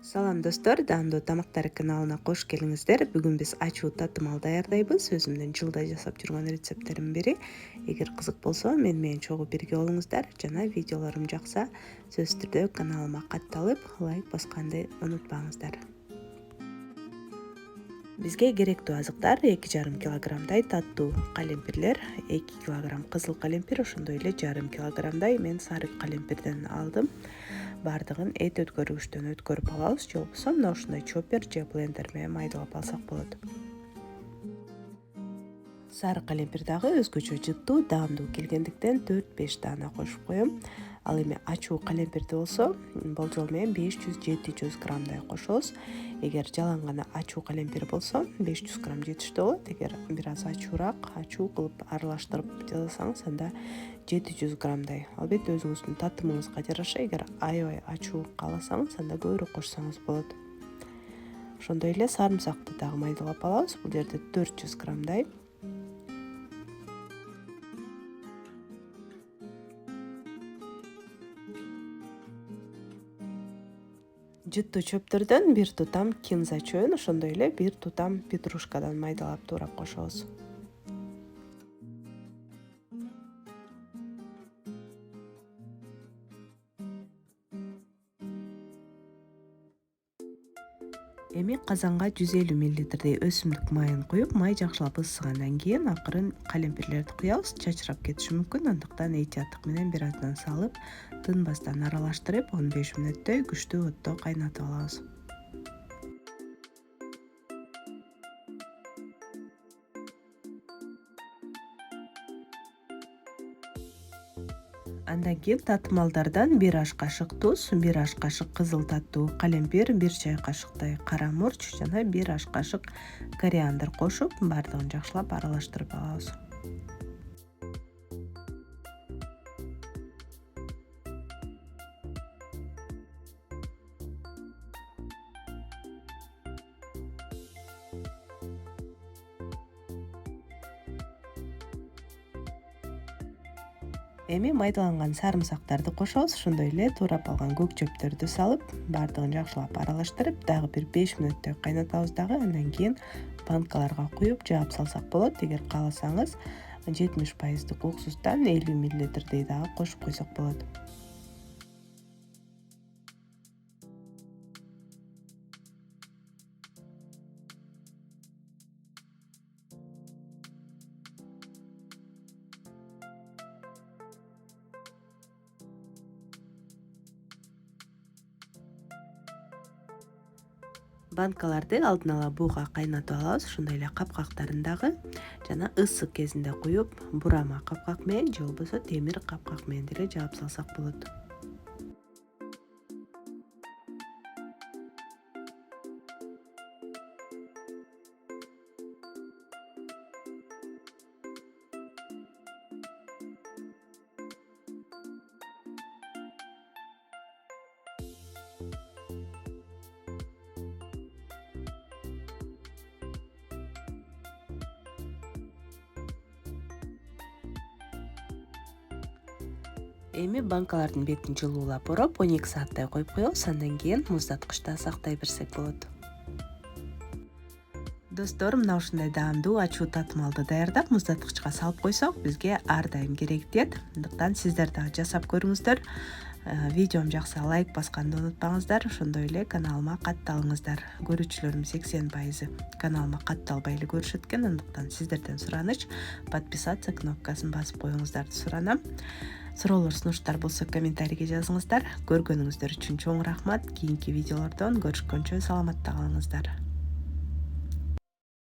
Салам достор, даамдуу тамактар каналына кош келиңиздер. Бүгүн биз ачуу татымал даярдайбыз. Өзүмдүн жылда жасап жүргөн рецепттердин бири. Эгер кызык болсо, менен чогуу бирге болуңуздар жана видеолорум жакса, сөзсүз түрдө каналыма катталып, лайк басканды унутпаңыздар. Бизге керектүү азыктар 2,5 килограммдай таттуу калемпирлер, 2 килограмм кызыл калемпир, ошондой эле 1,5 килограммдай мен сары калемпирден алдым. Бардыгын эт өткөргүчтөн өткөрүп алабыз, же болбосо мына ушундай чоппер же блендер менен майдалап алсак болот. Сары калемпир дагы өзгөчө жыттуу, даамдуу келгендиктен 4-5 даана кошуп коем. Ал эми ачуу калемпирди болсо, болжол менен 500-700 граммдай кошобуз. Эгер жалаң гана ачуу калемпир болсо, 500 грамм жетиштүү болот. Эгер бир аз ачуу кылып аралаштырып жасасаңыз, анда 700 граммдай. Албетте өзүңүздүн татымыңызга жараша, эгер аябай ачуу кааласаңыз, анда көбүрөөк кошсоңуз болот. Ошондой эле сарымсакты дагы майдалап алабыз. Бул жерде 400 граммдай. Жыттуу чөптөрдөн бир тутам кинза чөбүн, ошондой эле бир тутам петрушкадан майдалап туурап кошобуз. Эми казанга 150 мл өсүмдүк майын куюп, май жакшылап ысыгандан кийин акырын калемпирлерди куябыз. Чачырап кетиши мүмкүн, андыктан эhtiyаттык менен бир аздан салып, тынбастан аралаштырып, 15 мүнөттөй күчтүү отто кайнатып алабыз. Андан кийин татымалдардан 1 аш кашык туз, 1 аш кашык кызыл таттуу калемпир, 1 чай кашыктай кара мурч жана 1 аш кашык кориандр кошуп, бардыгын жакшылап аралаштырып алабыз. Эми майдаланган сарымсактарды кошобуз, ошондой эле туурап алган көк чөптөрдү салып, бардыгын жакшылап аралаштырып, дагы бир 5 мүнөттөй кайнатабыз дагы. Андан кийин банкаларга куюп жаап салсак болот. Эгер кааласаңыз, 70% уксустан 50 мл дагы кошуп койсок болот. Банкаларды алдын ала бууга кайнатып алабыз, ошондой эле капкактарын дагы жана ысык кезинде куюп, бурама капкак менен же болбосо темир капкак менен деле жаап салсак болот. Эми банкалардын бетин жылуулап ороп 12 сааттай коюп коебуз. Андан кийин муздаткычта сактай берсек болот. Достор, мына ушундай даамдуу ачуу татымалды даярдап муздаткычка салып койсок, бизге ар дайым керек тиет. Андыктан сиздер дагы жасап көрүңүздөр. Видеом жакса лайк басканды унутпаңыздар. Ошондой эле каналыма катталыңыздар. Көрүүчүлөрүм 80% каналыма катталбай эле көрүшөт экен. Андыктан сиздерден сураныч подписаться кнопкасын басып коюңуздарды суранам. Суроолор, сунуштар болсо комментарийге жазыңыздар. Көргөнүңүздөр үчүн чоң рахмат. Кийинки видеолордон көрүшкөнчө саламатта калыңыздар.